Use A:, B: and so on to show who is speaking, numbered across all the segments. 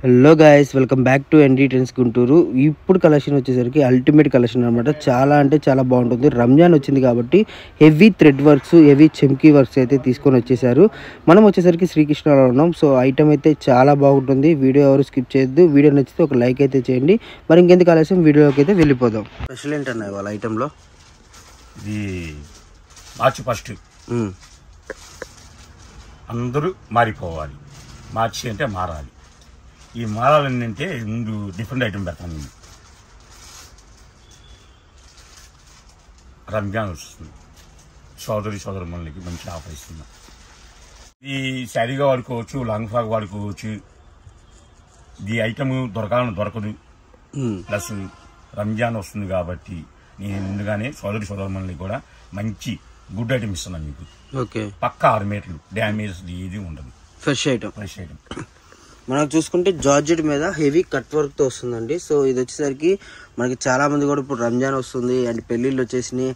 A: Hello guys, welcome back to ND trends Guntur. ఇప్పుడు collection వచ్చేసరికి ultimate collection అనమాట. చాలా అంటే చాలా బాగుంటుంది. రంజాన్ వచ్చింది కాబట్టి హెవీ థ్రెడ్ వర్క్స్, హెవీ చెమ్కీ వర్క్స్ అయితే తీసుకొని వచ్చేసారు. మనం వచ్చేసరికి శ్రీకృష్ణలో ఉన్నాం. సో ఐటమ్ అయితే చాలా బాగుంటుంది. వీడియో ఎవరు స్కిప్ చేయొద్దు. వీడియో నచ్చితే ఒక లైక్ అయితే చేయండి. మరి ఇంకెందుకు ఆలస్యం, వీడియోలోకి అయితే వెళ్ళిపోదాం. స్పెషల్ ఏంటన్నా వాళ్ళ ఐటెంలో?
B: ఇది మార్చి ఫస్ట్ అందరూ మారిపోవాలి. మార్చి అంటే మారాలి. ఈ మారాలని అంటే ముందు డిఫరెంట్ ఐటమ్ పెడతాను. నేను రంజాన్ వస్తుంది, సోదరి మనకి మంచి ఆఫర్ ఇస్తున్నా. ఈ శారీగా వాడుకోవచ్చు, లాంగ్ ఫ్రాక్ వాడుకోవచ్చు. ఈ ఐటమ్ దొరకదు. ప్లస్ రంజాన్ వస్తుంది కాబట్టి నేను ముందుగానే సోదరి మనకి కూడా మంచి గుడ్ ఐటమ్ ఇస్తున్నాను మీకు.
A: ఓకే,
B: పక్క 6 మీటర్లు, డ్యామేజ్ ఇది ఉండదు.
A: Fresh item. మనకు చూసుకుంటే జార్జెట్ మీద హెవీ కట్ వర్క్ తో వస్తుందండి. సో ఇది వచ్చేసరికి మనకి చాలా మంది కూడా ఇప్పుడు రంజాన్ వస్తుంది అండ్ పెళ్లిళ్ళు వచ్చేసి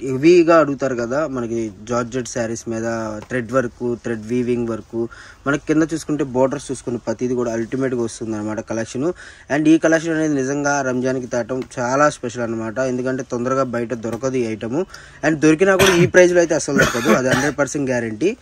A: హెవీగా అడుగుతారు కదా మనకి జార్జెట్ శారీస్ మీద thread work, thread weaving work. మనకి కింద చూసుకుంటే బోర్డర్స్ చూసుకుని ప్రతిది కూడా అల్టిమేట్ గా వస్తుంది అనమాట కలెక్షన్. అండ్ ఈ కలెక్షన్ అనేది నిజంగా రంజాన్కి తాటం చాలా స్పెషల్ అనమాట. ఎందుకంటే తొందరగా బయట దొరకదు ఈ ఐటమ్. అండ్ దొరికినా కూడా ఈ ప్రైస్ లో అయితే అసలు దొరకదు, అది 100% గ్యారంటీ.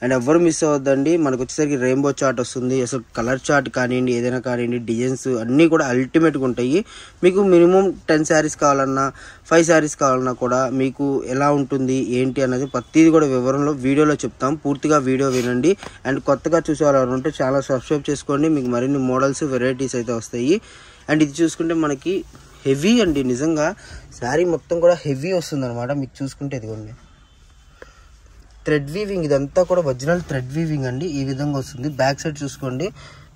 A: అండ్ ఎవ్వరు మిస్ అవ్వద్దండి. మనకు వచ్చేసరికి రెయిన్బో చార్ట్ వస్తుంది. అసలు కలర్ చార్ట్ కానివ్వండి, ఏదైనా కానివ్వండి, డిజైన్స్ అన్నీ కూడా అల్టిమేట్గా ఉంటాయి. మీకు మినిమం 10 శారీస్ కావాలన్నా, 5 శారీస్ కావాలన్నా కూడా మీకు ఎలా ఉంటుంది ఏంటి అన్నది ప్రతిదీ కూడా వివరంలో వీడియోలో చెప్తాం. పూర్తిగా వీడియో వినండి. అండ్ కొత్తగా చూసేవాళ్ళు ఉంటే చాలా సబ్స్క్రైబ్ చేసుకోండి. మీకు మరిన్ని మోడల్స్, వెరైటీస్ అయితే వస్తాయి. అండ్ ఇది చూసుకుంటే మనకి హెవీ అండి. నిజంగా శారీ మొత్తం కూడా హెవీ వస్తుంది అనమాట. మీకు చూసుకుంటే ఇదిగోండి థ్రెడ్ వీవింగ్, ఇదంతా కూడా ఒరిజినల్ థ్రెడ్ వీవింగ్ అండి. ఈ విధంగా వస్తుంది. బ్యాక్ సైడ్ చూసుకోండి,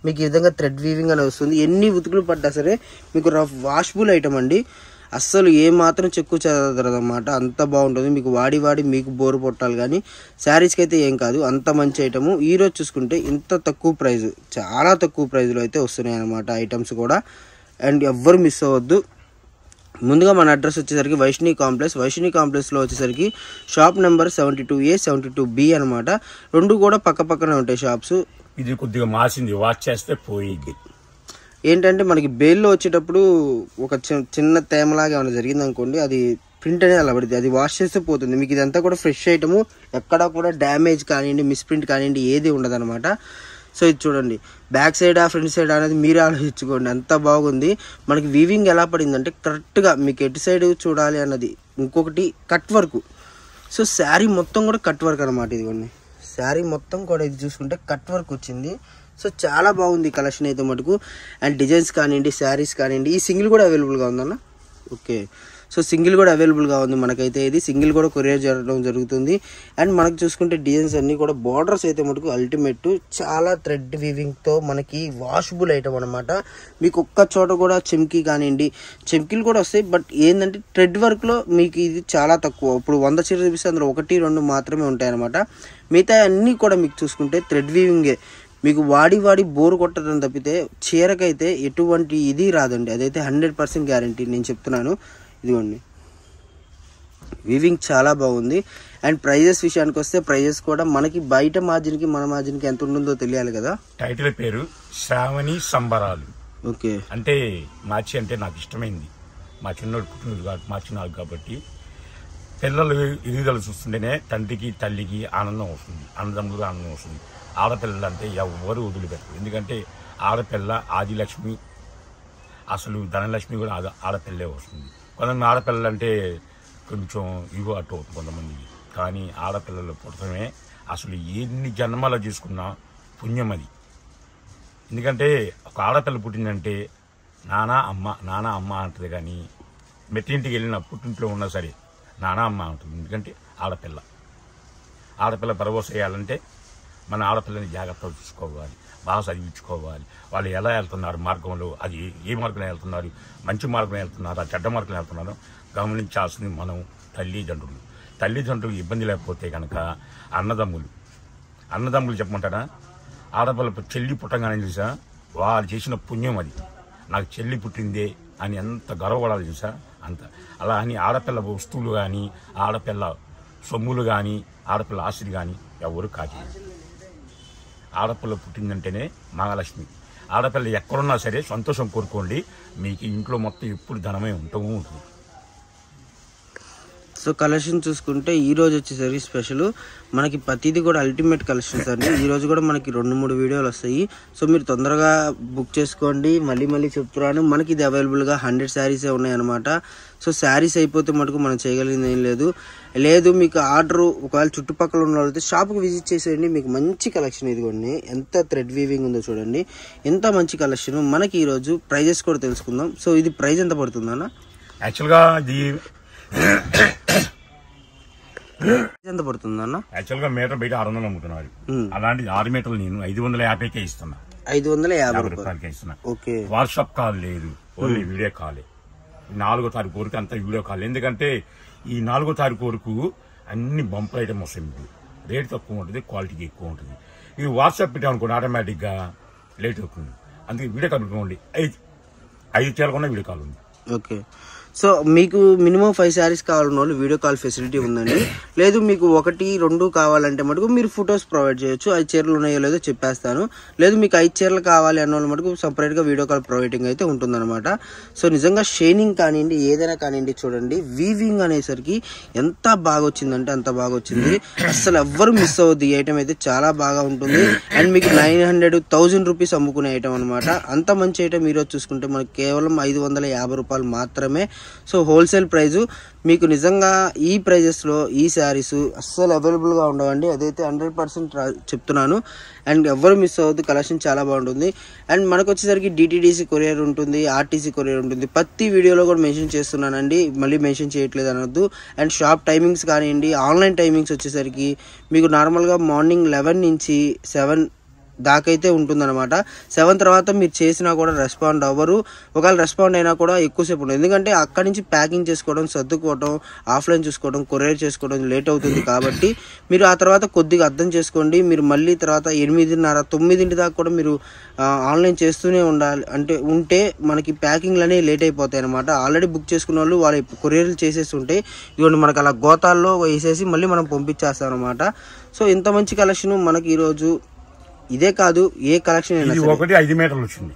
A: మీకు ఈ విధంగా థ్రెడ్ వీవింగ్ అనేది వస్తుంది. ఎన్ని ఉతుకులు పడ్డా సరే మీకు వాషబుల్ ఐటమ్ అండి. అస్సలు ఏ మాత్రం చెక్కు చెదరదన్నమాట. అంత బాగుంటుంది. మీకు వాడి మీకు బోరు పొట్టాలి కానీ శారీస్కి అయితే ఏం కాదు, అంత మంచి ఐటము. ఈరోజు చూసుకుంటే ఇంత తక్కువ ప్రైస్, చాలా తక్కువ ప్రైస్లో అయితే వస్తున్నాయి అన్నమాట ఐటమ్స్ కూడా. అండ్ ఎవ్వరు మిస్ అవ్వద్దు. ముందుగా మన అడ్రస్ వచ్చేసరికి వైష్ణవి కాంప్లెక్స్లో వచ్చేసరికి షాప్ నెంబర్ 72A 72B అనమాట. రెండు కూడా పక్కనే ఉంటాయి షాప్స్.
B: ఇది కొద్దిగా మాసింది, వాష్ చేస్తే పోయింది.
A: ఏంటంటే మనకి బేల్లో వచ్చేటప్పుడు ఒక చిన్న తేమలాగా ఏమైనా జరిగింది అనుకోండి, అది ప్రింట్ అనేది అలా పడుతుంది. అది వాష్ చేస్తే పోతుంది. మీకు ఇదంతా కూడా ఫ్రెష్ ఐటము, ఎక్కడా కూడా డ్యామేజ్ కానివ్వండి, మిస్ప్రింట్ కానివ్వండి ఏది ఉండదు అనమాట. సో ఇది చూడండి, బ్యాక్ సైడా ఫ్రంట్ సైడ్ అనేది మీరే ఆలోచించుకోండి, అంత బాగుంది. మనకి వీవింగ్ ఎలా పడిందంటే కరెక్ట్గా మీకు ఎటు సైడ్ చూడాలి అన్నది. ఇంకొకటి కట్ వర్క్. సో శారీ మొత్తం కూడా కట్ వర్క్ అనమాట. ఇదిగోండి శారీ మొత్తం కూడా ఇది చూసుకుంటే కట్ వర్క్ వచ్చింది. సో చాలా బాగుంది కలెక్షన్ అయితే మటుకు. అండ్ డిజైన్స్ కానివ్వండి, శారీస్ కానివ్వండి. ఈ సింగిల్ కూడా అవైలబుల్గా ఉందన్న. ఓకే, సో సింగిల్ కూడా అవైలబుల్గా ఉంది మనకైతే. ఇది సింగిల్ కూడా కొరియర్ చేయడం జరుగుతుంది. అండ్ మనకు చూసుకుంటే డిజైన్స్ అన్నీ కూడా బార్డర్స్ అయితే మటుకు అల్టిమేట్, చాలా థ్రెడ్ వీవింగ్తో మనకి వాషబుల్ ఐటమ్ అనమాట. మీకు ఒక్క చోట కూడా చెమ్కీ కానివ్వండి, చెమ్కీలు కూడా వస్తాయి. బట్ ఏంటంటే థ్రెడ్ వర్క్లో మీకు ఇది చాలా తక్కువ. ఇప్పుడు 100 చీరలు చూపిస్తే అందులో 1-2 మాత్రమే ఉంటాయి అనమాట. మిగతా అన్నీ కూడా మీకు చూసుకుంటే థ్రెడ్ వీవింగే. మీకు వాడి బోరు కొట్టడం తప్పితే చీరకైతే ఎటువంటి ఇది రాదండి. అదైతే 100% గ్యారంటీ నేను చెప్తున్నాను. ఇదిగోండి వీవింగ్ చాలా బాగుంది. అండ్ ప్రైజెస్ విషయానికి వస్తే ప్రైజెస్ కూడా మనకి బయట మార్జిన్కి మన మార్జిన్కి ఎంత ఉంటుందో తెలియాలి కదా.
B: టైటిల్ పేరు శ్రావణి సంబరాలు.
A: ఓకే,
B: అంటే మార్చి అంటే నాకు ఇష్టమైంది. మా చిన్నోడు పుట్టినరోజు మార్చి 4 కాబట్టి పిల్లలు ఎదుగుదల చూస్తుంటేనే తండ్రికి తల్లికి ఆనందం వస్తుంది, అన్నదమ్ములుగా ఆనందం వస్తుంది. ఆడపిల్లలు అంటే ఎవరు వదిలిపెట్టరు. ఎందుకంటే ఆడపిల్ల ఆదిలక్ష్మి, అసలు ధనలక్ష్మి కూడా ఆడపిల్లే వస్తుంది. కొంతమంది ఆడపిల్లలు అంటే కొంచెం ఇగో అటు అవుతుంది కొంతమందికి. కానీ ఆడపిల్లలు పుట్టడమే అసలు ఎన్ని జన్మలో చేసుకున్నా పుణ్యం అది. ఎందుకంటే ఒక ఆడపిల్ల పుట్టిందంటే నానా అమ్మ అంటుంది. కానీ మెట్టింటికి వెళ్ళిన పుట్టింట్లో ఉన్నా సరే నానా అమ్మ అంటుంది. ఎందుకంటే ఆడపిల్ల భరోసా చేయాలంటే మన ఆడపిల్లని జాగ్రత్తగా చూసుకోవాలి, బాగా చదివించుకోవాలి. వాళ్ళు ఎలా వెళ్తున్నారు మార్గంలో, అది ఏ మార్గంలో వెళ్తున్నారు, మంచి మార్గంలో వెళ్తున్నారా, చెడ్డ మార్గంలో వెళ్తున్నారో గమనించాల్సింది మనం తల్లిదండ్రులు ఇబ్బంది లేకపోతే కనుక అన్నదమ్ములు చెప్పమంటారా. ఆడపిల్ల చెల్లి పుట్టంగానే చూసా వాళ్ళు చేసిన పుణ్యం అది. నాకు చెల్లి పుట్టిందే అని ఎంత గర్వపడాలి చూసా అంత. అలా అని ఆడపిల్ల వస్తువులు కానీ, ఆడపిల్ల సొమ్ములు కానీ, ఆడపిల్ల ఆస్తిని కానీ ఎవరు కాదు. ఆడపిల్ల పుట్టిందంటేనే మహాలక్ష్మి. ఆడపిల్ల ఎక్కడున్నా సరే సంతోషం కోరుకోండి, మీకు ఇంట్లో మొత్తం ఎప్పుడు ధనమే ఉంటుంది.
A: సో కలెక్షన్ చూసుకుంటే ఈ రోజు వచ్చేసరికి స్పెషల్ మనకి ప్రతిదీ కూడా అల్టిమేట్ కలెక్షన్స్ అండి. ఈ రోజు కూడా మనకి 2-3 వీడియోలు వస్తాయి. సో మీరు తొందరగా బుక్ చేసుకోండి. మళ్ళీ చెప్తున్నాను, మనకి ఇది అవైలబుల్గా 100 శారీసే ఉన్నాయన్నమాట. సో శారీస్ అయిపోతే మటుకు మనం చేయగలిగింది ఏం లేదు. మీకు ఆర్డర్ ఒకవేళ చుట్టుపక్కల ఉన్న వాళ్ళైతే షాప్కి విజిట్ చేసేయండి. మీకు మంచి కలెక్షన్ ఇదిగోండి, ఎంత థ్రెడ్ వీవింగ్ ఉందో చూడండి, ఎంత మంచి కలెక్షన్. మనకి ఈరోజు ప్రైజెస్ కూడా తెలుసుకుందాం. సో ఇది ప్రైస్ ఎంత పడుతుందన్న?
B: యాక్చువల్గా ఇది
A: ఎంత పడుతుందన్న?
B: యాక్చువల్గా మీటర్ బయట 600 అమ్ముతున్నారు. అలాంటి 6 మీటర్లు నేను 550కే ఇస్తున్నా.
A: 550
B: రూపాయలకే ఇస్తున్నా.
A: ఓకే.
B: వాట్సాప్ కాల్ లేదు, ఓన్లీ వీడియో కాలే. 4వ తారీఖు వరకు అంతా వీడియో కాల్. ఎందుకంటే ఈ 4వ తారీఖు వరకు అన్ని బంపర్ ఐటమ్ వస్తాయి. మీకు రేట్ తక్కువ ఉంటుంది, క్వాలిటీకి ఎక్కువ ఉంటుంది. ఇది వాట్సాప్ పెట్టామనుకోండి ఆటోమేటిక్ గా లేట్ అవుతుంది. అందుకే వీడియో కాల్ పెట్టుకోండి. 5 చీరకున్న వీడియో కాల్ ఉంది.
A: ఓకే. సో మీకు మినిమం 5 శారీస్ కావాలన్న వాళ్ళు వీడియో కాల్ ఫెసిలిటీ ఉందండి. లేదు మీకు 1-2 కావాలంటే మటుకు మీరు ఫొటోస్ ప్రొవైడ్ చేయొచ్చు. 5 చీరలు ఉన్నాయో లేదో చెప్పేస్తాను. లేదు మీకు 5 చీరలు కావాలి అన్న వాళ్ళు మటుకు సపరేట్గా వీడియో కాల్ ప్రొవైడింగ్ అయితే ఉంటుందన్నమాట. సో నిజంగా షైనింగ్ కానివ్వండి, ఏదైనా కానివ్వండి, చూడండి వీవింగ్ అనేసరికి ఎంత బాగా వచ్చిందంటే అంత బాగా వచ్చింది. అసలు ఎవ్వరు మిస్ అవ్వద్దు. ఈ ఐటమ్ అయితే చాలా బాగా ఉంటుంది. అండ్ మీకు 900-1000 రూపీస్ అమ్ముకునే ఐటమ్ అనమాట. అంత మంచి ఐటమ్ ఈరోజు చూసుకుంటే మనకి కేవలం 550 రూపాయలు మాత్రమే. సో హోల్సేల్ ప్రైజు మీకు నిజంగా ఈ ప్రైజెస్లో ఈ శారీస్ అస్సలు అవైలబుల్గా ఉండవండి. అదైతే 100% చెప్తున్నాను. అండ్ ఎవరు మిస్ అవ్వద్దు, కలెక్షన్ చాలా బాగుంటుంది. అండ్ మనకు వచ్చేసరికి DTDC కొరియర్ ఉంటుంది, RTC కొరియర్ ఉంటుంది. ప్రతి వీడియోలో కూడా మెన్షన్ చేస్తున్నానండి, మళ్ళీ మెన్షన్ చేయట్లేదు అనొద్దు. అండ్ షాప్ టైమింగ్స్ కానివ్వండి, ఆన్లైన్ టైమింగ్స్ వచ్చేసరికి మీకు నార్మల్గా మార్నింగ్ 11 నుంచి 7 దాకైతే ఉంటుందన్నమాట. 7 తర్వాత మీరు చేసినా కూడా రెస్పాండ్ అవ్వరు. ఒకవేళ రెస్పాండ్ అయినా కూడా ఎక్కువసేపు ఉండదు. ఎందుకంటే అక్కడి నుంచి ప్యాకింగ్ చేసుకోవడం, సర్దుకోవడం, ఆఫ్లైన్ చూసుకోవడం, కొరియర్ చేసుకోవడం లేట్ అవుతుంది. కాబట్టి మీరు ఆ తర్వాత కొద్దిగా అర్థం చేసుకోండి. మీరు మళ్ళీ తర్వాత 8:30-9 దాకా కూడా మీరు ఆన్లైన్ చేస్తూనే ఉంటే మనకి ప్యాకింగ్లు అనేవి లేట్ అయిపోతాయి అనమాట. ఆల్రెడీ బుక్ చేసుకున్న వాళ్ళు వాళ్ళ కొరియర్లు చేసేసి ఉంటాయి. ఇదిగోండి మనకు అలా గోతాల్లో వేసేసి మళ్ళీ మనం పంపించేస్తాం అనమాట. సో ఇంత మంచి కలెక్షన్ మనకి ఈరోజు ఇదే కాదు, ఏ కలెక్షన్
B: 5 మీటర్లు వచ్చింది.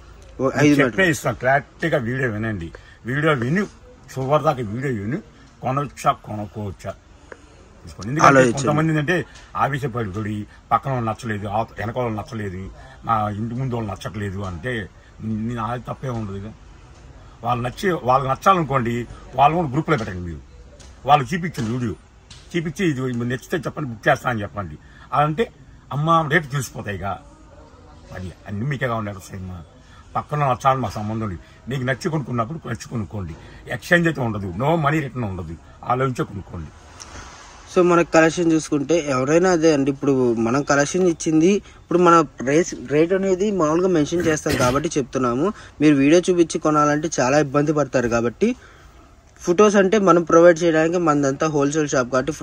B: చెప్పే ఇస్తాను, క్లారిటీగా వీడియో వినండి. వీడియో విని చివరి దాకా వీడియో విని కొనొచ్చా కొనుక్కోవచ్చా చూసుకోండి. ఎందుకంటే కొంతమంది ఏంటంటే ఆవేశపడి పక్కన వాళ్ళు నచ్చలేదు, వెనక వాళ్ళు నచ్చలేదు, నా ఇంటి ముందు వాళ్ళు నచ్చట్లేదు అంటే అది తప్పే ఉండదు. వాళ్ళకి నచ్చాలనుకోండి, వాళ్ళు కూడా గ్రూప్లో పెట్టండి. మీరు వాళ్ళు చూపించండి, వీడియో చూపించి ఇది నచ్చితే చెప్పండి, బుక్ చేస్తా అని చెప్పండి. అంటే అమ్మ రేటు తెలిసిపోతాయిగా. అది అన్ని మీకే కావాలి. సినిమా పక్కన నచ్చాలని మా సంబంధం లేదు. మీకు నచ్చి కొనుక్కున్నప్పుడు నచ్చి కొనుక్కోండి. ఎక్స్చేంజ్ అయితే ఉండదు, నో మనీ రిటర్న్ ఉండదు, ఆలోచించే కొనుక్కోండి.
A: సో మనకు కలెక్షన్ చూసుకుంటే ఎవరైనా అదే అండి. ఇప్పుడు మనం కలెక్షన్ ఇచ్చింది, ఇప్పుడు మన రేట్ అనేది మామూలుగా మెన్షన్ చేస్తాం కాబట్టి చెప్తున్నాము. మీరు వీడియో చూపించి కొనాలంటే చాలా ఇబ్బంది పడతారు. కాబట్టి ఫొటోస్ అంటే మనం ప్రొవైడ్ చేయడానికి మనదంతా హోల్సేల్ షాప్ కాబట్టి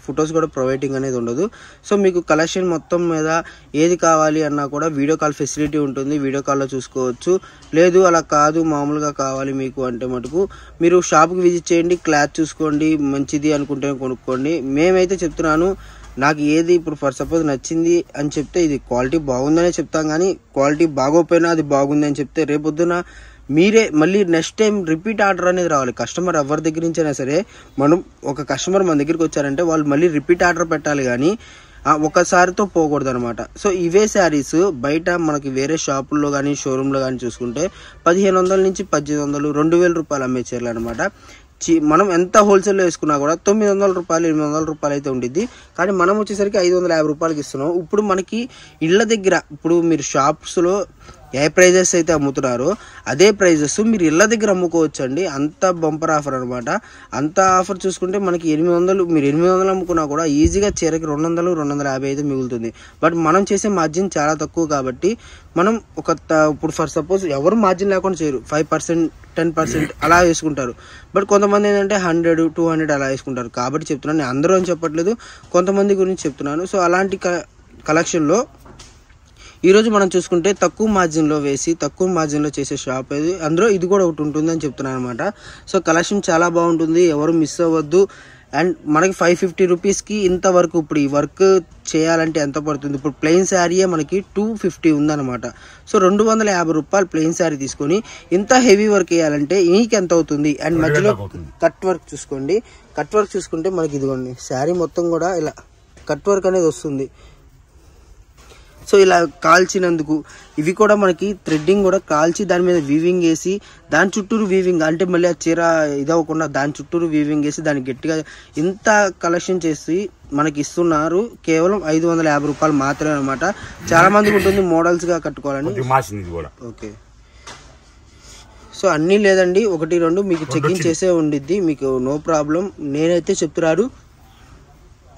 A: ఫొటోస్ కూడా ప్రొవైడింగ్ అనేది ఉండదు. సో మీకు కలెక్షన్ మొత్తం మీద ఏది కావాలి అన్నా కూడా వీడియో కాల్ ఫెసిలిటీ ఉంటుంది, వీడియో కాల్లో చూసుకోవచ్చు. లేదు అలా కాదు మామూలుగా కావాలి మీకు అంటే మటుకు మీరు షాప్కి విజిట్ చేయండి, క్లాత్ చూసుకోండి, మంచిది అనుకుంటే కొనుక్కోండి. మేమైతే చెప్తున్నాను, నాకు ఏది ఇప్పుడు ఫర్ సపోజ్ నచ్చింది అని చెప్తే ఇది క్వాలిటీ బాగుందనే చెప్తాం. కానీ క్వాలిటీ బాగోపోయినా అది బాగుంది అని చెప్తే రేపొద్దున మీరే మళ్ళీ నెక్స్ట్ టైం రిపీట్ ఆర్డర్ అనేది రావాలి. కస్టమర్ ఎవరి దగ్గర నుంచి అయినా సరే, మనం ఒక కస్టమర్ మన దగ్గరికి వచ్చారంటే వాళ్ళు మళ్ళీ రిపీట్ ఆర్డర్ పెట్టాలి, కానీ ఒకసారితో పోకూడదు అనమాట. సో ఇవే శారీస్ బయట మనకి వేరే షాపుల్లో కానీ షోరూంలో కానీ చూసుకుంటే 1500 నుంచి 1800, 2000 రూపాయలు అమ్మే చీరలు అనమాట. మనం ఎంత హోల్సేల్లో వేసుకున్నా కూడా 900 రూపాయలు 800 రూపాయలు అయితే ఉండిద్ది. కానీ మనం వచ్చేసరికి 550 రూపాయలకి ఇస్తున్నాం. ఇప్పుడు మనకి ఇళ్ళ దగ్గర, ఇప్పుడు మీరు షాప్స్లో ఏ ప్రైజెస్ అయితే అమ్ముతున్నారో అదే ప్రైజెస్ మీరు ఇళ్ళ దగ్గర అమ్ముకోవచ్చు అండి. అంత బంపర్ ఆఫర్ అనమాట. అంత ఆఫర్ చూసుకుంటే మనకి 800, మీరు 800 అమ్ముకున్నా కూడా ఈజీగా చీరకి 200-250 అయితే మిగులుతుంది. బట్ మనం చేసే మార్జిన్ చాలా తక్కువ కాబట్టి మనం ఇప్పుడు ఫర్ సపోజ్ ఎవరు మార్జిన్ లేకుండా చేయరు, 5%, 10% అలా వేసుకుంటారు. బట్ కొంతమంది ఏంటంటే 100-200 అలా వేసుకుంటారు. కాబట్టి చెప్తున్నాను, నేను అందరూ అని చెప్పట్లేదు, కొంతమంది గురించి చెప్తున్నాను. సో అలాంటి కలెక్షన్లో ఈరోజు మనం చూసుకుంటే తక్కువ మార్జిన్లో వేసి తక్కువ మార్జిన్లో చేసే షాప్ అది, అందులో ఇది కూడా ఒకటి ఉంటుందని చెప్తున్నాను అనమాట. సో కలెక్షన్ చాలా బాగుంటుంది, ఎవరు మిస్ అవ్వద్దు. అండ్ మనకి 550 రూపీస్కి ఇంతవరకు ఇప్పుడు ఈ వర్క్ చేయాలంటే ఎంత పడుతుంది? ఇప్పుడు ప్లెయిన్ శారీయే మనకి 250 ఉందన్నమాట. సో 250 రూపాయలు ప్లెయిన్ శారీ తీసుకొని ఇంత హెవీ వర్క్ వేయాలంటే మీకు ఎంత అవుతుంది? అండ్ మధ్యలో కట్ వర్క్ చూసుకోండి. కట్ వర్క్ చూసుకుంటే మనకి ఇదిగోండి శారీ మొత్తం కూడా ఇలా కట్ వర్క్ అనేది వస్తుంది. సో ఇలా కాల్చినందుకు ఇవి కూడా మనకి థ్రెడ్డింగ్ కూడా కాల్చి దాని మీద వీవింగ్ వేసి దాని చుట్టూరు వీవింగ్ అంటే మళ్ళీ ఆ చీర ఇదవ్వకుండా దాని చుట్టూరు వీవింగ్ వేసి దాన్ని గట్టిగా ఇంత కలెక్షన్ చేసి మనకి ఇస్తున్నారు. కేవలం 550 రూపాయలు మాత్రమే అనమాట. చాలా మందికి ఉంటుంది మోడల్స్ గా కట్టుకోవాలని. ఓకే, సో అన్నీ లేదండి, 1-2 మీకు చెకింగ్ చేసే ఉండిద్ది, మీకు నో ప్రాబ్లం. నేనైతే చెప్తున్నారు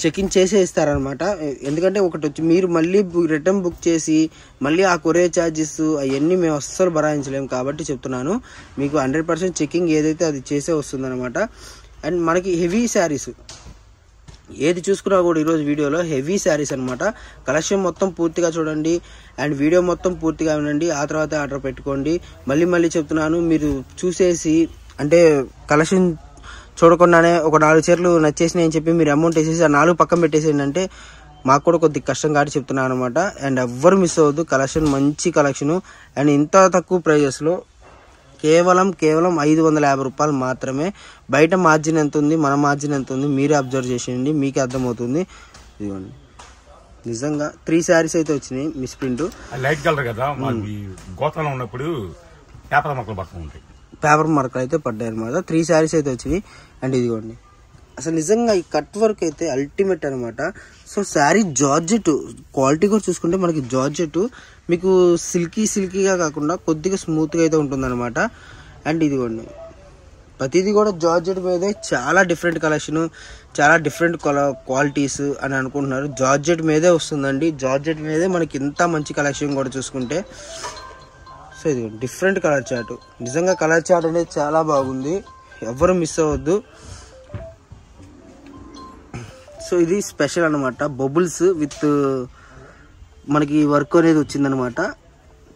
A: చెకింగ్ చేసే ఇస్తారనమాట. ఎందుకంటే ఒకటి వచ్చి మీరు మళ్ళీ రిటర్న్ బుక్ చేసి మళ్ళీ ఆ కొరియర్ ఛార్జెస్ అవన్నీ మేము అస్సలు భరాయించలేము కాబట్టి చెప్తున్నాను. మీకు 100% చెకింగ్ ఏదైతే అది చేసే వస్తుందన్నమాట. అండ్ మనకి హెవీ శారీస్ ఏది చూసుకున్నా కూడా ఈరోజు వీడియోలో హెవీ శారీస్ అనమాట. కలెక్షన్ మొత్తం పూర్తిగా చూడండి అండ్ వీడియో మొత్తం పూర్తిగా వినండి. ఆ తర్వాత ఆర్డర్ పెట్టుకోండి. మళ్ళీ చెప్తున్నాను, మీరు చూసేసి అంటే కలెక్షన్ చూడకుండానే ఒక 4 చీరలు నచ్చేసినాయి అని చెప్పి మీరు అమౌంట్ వేసేసి ఆ 4 పక్కన పెట్టేసేయండి అంటే మాకు కూడా కొద్దిగా కష్టం కాబట్టి చెప్తున్నాను అనమాట. అండ్ ఎవ్వరు మిస్ అవ్వద్దు, కలెక్షన్ మంచి కలెక్షను. అండ్ ఇంత తక్కువ ప్రైజెస్లో కేవలం 550 రూపాయలు మాత్రమే. బయట మార్జిన్ ఎంత ఉంది, మన మార్జిన్ ఎంత ఉంది మీరే అబ్జర్వ్ చేసేయండి, మీకే అర్థమవుతుంది. ఇదిగోండి నిజంగా 3 శారీస్ అయితే వచ్చినాయి మిస్ ప్రింట్.
B: లైట్ కలర్ కదా, గోతాలో ఉన్నప్పుడు పేపర్ మొక్కలు పడుతూ ఉంటాయి,
A: పేపర్ మార్కులు అయితే పడ్డాయి అనమాట. 3 శారీస్ అయితే వచ్చినాయి. అండ్ ఇదిగోండి అసలు నిజంగా ఈ కట్ వర్క్ అయితే అల్టిమేట్ అనమాట. సో శారీ జార్జెట్ క్వాలిటీ కూడా చూసుకుంటే మనకి జార్జెట్ మీకు సిల్కీగా కాకుండా కొద్దిగా స్మూత్గా అయితే ఉంటుంది అనమాట. అండ్ ఇదిగోండి ప్రతిదీ కూడా జార్జెట్ మీదే చాలా డిఫరెంట్ కలెక్షన్, చాలా డిఫరెంట్ క్వాలిటీస్ అని అనుకుంటున్నారు. జార్జెట్ మీదే వస్తుందండి, జార్జెట్ మీదే మనకి ఇంత మంచి కలెక్షన్ కూడా చూసుకుంటే. సో ఇది డిఫరెంట్ కలర్ చార్ట్, నిజంగా కలర్ చార్ట్ అనేది చాలా బాగుంది, ఎవరు మిస్ అవ్వద్దు. సో ఇది స్పెషల్ అనమాట, బబుల్స్ విత్ మనకి వర్క్ అనేది వచ్చిందనమాట.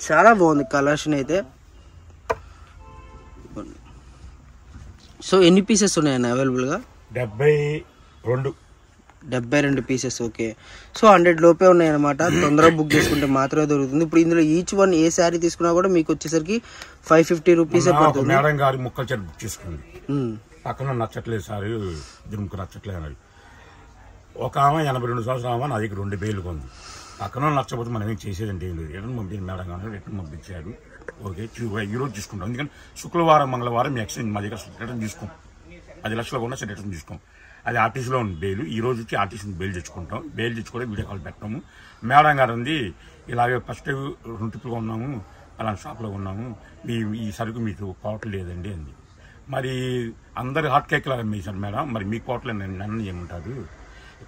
A: చాలా బాగుంది కలెక్షన్ అయితే. సో ఎన్ని పీసెస్ ఉన్నాయండి అవైలబుల్గా? 72 పీసెస్. ఓకే, సో 100 లోపే ఉన్నాయన్నమాట. తొందరగా బుక్ చేసుకుంటే మాత్రమే దొరుకుతుంది. ఇప్పుడు ఇందులో ఈచ్ వన్ ఏ శారీ తీసుకున్నా కూడా మీకు వచ్చేసరికి 550 రూపీసే పడుతుంది.
B: మేడం గారి ముక్కలు చెట్టు బుక్ చేసుకుంది, పక్కన నచ్చట్లేదు సారీ, ఇద్దరు ముక్కలు నచ్చట్లేదు అన్నది. ఒక ఆమె 82 సంవత్సరాలు ఆమె నా దగ్గర 2 బేలు కొంది. పక్కన నచ్చకపోతే మనం ఏం చేసేదంటే ఏం లేదు. రిటర్న్ పంపింది మేడం గారు, రిటర్న్ పంపించారు. ఓకే, ఈరోజు తీసుకుంటాం. ఎందుకంటే శుక్రవారం మంగళవారం ఎక్స్చేంజ్ మా దగ్గర రిటర్న్ తీసుకోం. 10 లక్షలు కూడా రిటర్న్ తీసుకోం. అది ఆర్టీసీలో ఉంది బెయిల్. ఈ రోజు వచ్చి ఆర్టీసీని బెయిల్ తెచ్చుకుంటాం. బెయిల్ తెచ్చుకుంటే వీడియో కాల్ పెట్టాము. మేడం గారు ఉంది ఇలాగే ఫస్ట్ 2 ట్రిప్పులుగా ఉన్నాము, అలాంటి షాప్లో ఉన్నాము, ఈ సరుకు మీకు పోవటం లేదండి అంది. మరి అందరు హాట్ కేక్ లాగా అమ్మేశారు మేడం, మరి మీ పోవట్లే నన్ను ఏమంటారు?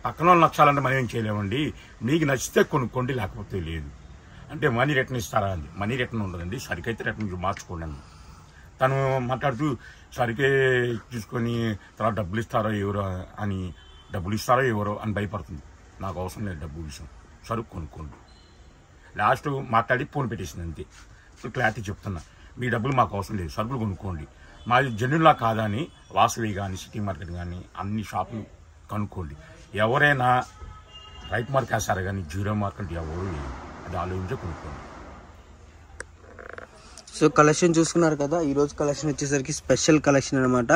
B: పక్కన వాళ్ళు నచ్చాలంటే మనం ఏం చేయలేమండి, మీకు నచ్చితే కొనుక్కోండి లేకపోతే లేదు అంటే మనీ రిటర్న్ ఇస్తారా అంది. మనీ రిటర్న్ ఉండదండి, సరుకు అయితే రిటర్న్ మార్చుకోండి అంది. తను మాట్లాడుతూ సరికే తీసుకొని తర్వాత డబ్బులు ఇస్తారో ఎవరో అని, డబ్బులు ఇస్తారో ఎవరో అని భయపడుతుంది. నాకు అవసరం లేదు డబ్బులు విషయం, సరుకు కొనుక్కోండి. లాస్ట్ మాట్లాడి ఫోన్ పెట్టేసింది అంతే. సో క్లారిటీ చెప్తున్నా, మీ డబ్బులు మాకు అవసరం లేదు, సరుకులు కొనుక్కోండి. మాది జెన్యున్లా కాదా అని వాసవి కానీ సిటీ మార్కెట్ కానీ అన్ని షాపులు కనుక్కోండి. ఎవరైనా రైట్ మార్క్ వేస్తారు కానీ జీరో మార్క్ అంటే ఎవరు అది ఆలోచించే కొనుక్కోండి.
A: సో కలెక్షన్ చూసుకున్నారు కదా, ఈరోజు కలెక్షన్ వచ్చేసరికి స్పెషల్ కలెక్షన్ అనమాట.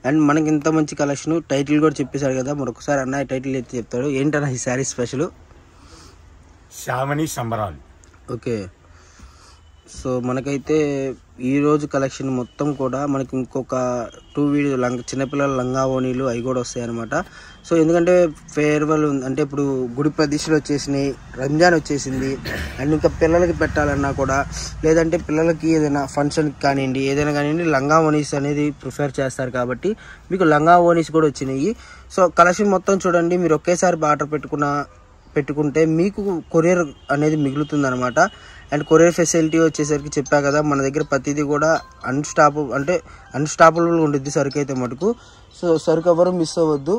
A: అండ్ మనకి ఇంత మంచి కలెక్షన్, టైటిల్ కూడా చెప్పేశారు కదా, మరొకసారి అన్న టైటిల్ అయితే చెప్తాడు. ఏంటన్నా ఈ శారీ స్పెషల్?
B: శ్రావణి సంబరాలు.
A: ఓకే, సో మనకైతే ఈరోజు కలెక్షన్ మొత్తం కూడా మనకి ఇంకొక 2 వీడియో చిన్నపిల్లల లంగా ఓనీలు అవి కూడా వస్తాయి అనమాట. సో ఎందుకంటే ఫేర్వెల్ అంటే ఇప్పుడు గుడి ప్రతిష్టలు వచ్చేసినాయి, రంజాన్ వచ్చేసింది. అండ్ ఇంకా పిల్లలకి పెట్టాలన్నా కూడా, లేదంటే పిల్లలకి ఏదైనా ఫంక్షన్కి కానివ్వండి, ఏదైనా కానివ్వండి, లంగా ఓనీస్ అనేది ప్రిఫర్ చేస్తారు కాబట్టి మీకు లంగా ఓనీస్ కూడా వచ్చినాయి. సో కలెక్షన్ మొత్తం చూడండి, మీరు ఒకేసారి ఆర్డర్ పెట్టుకుంటే మీకు కొరియర్ అనేది మిగులుతుంది అనమాట. అండ్ కొరియర్ ఫెసిలిటీ వచ్చేసరికి చెప్పా కదా, మన దగ్గర ప్రతిదీ కూడా అన్స్టాపబుల్ ఉండిద్ది సరుకు అయితే మటుకు. సో సరుకు ఎవరు మిస్ అవ్వద్దు.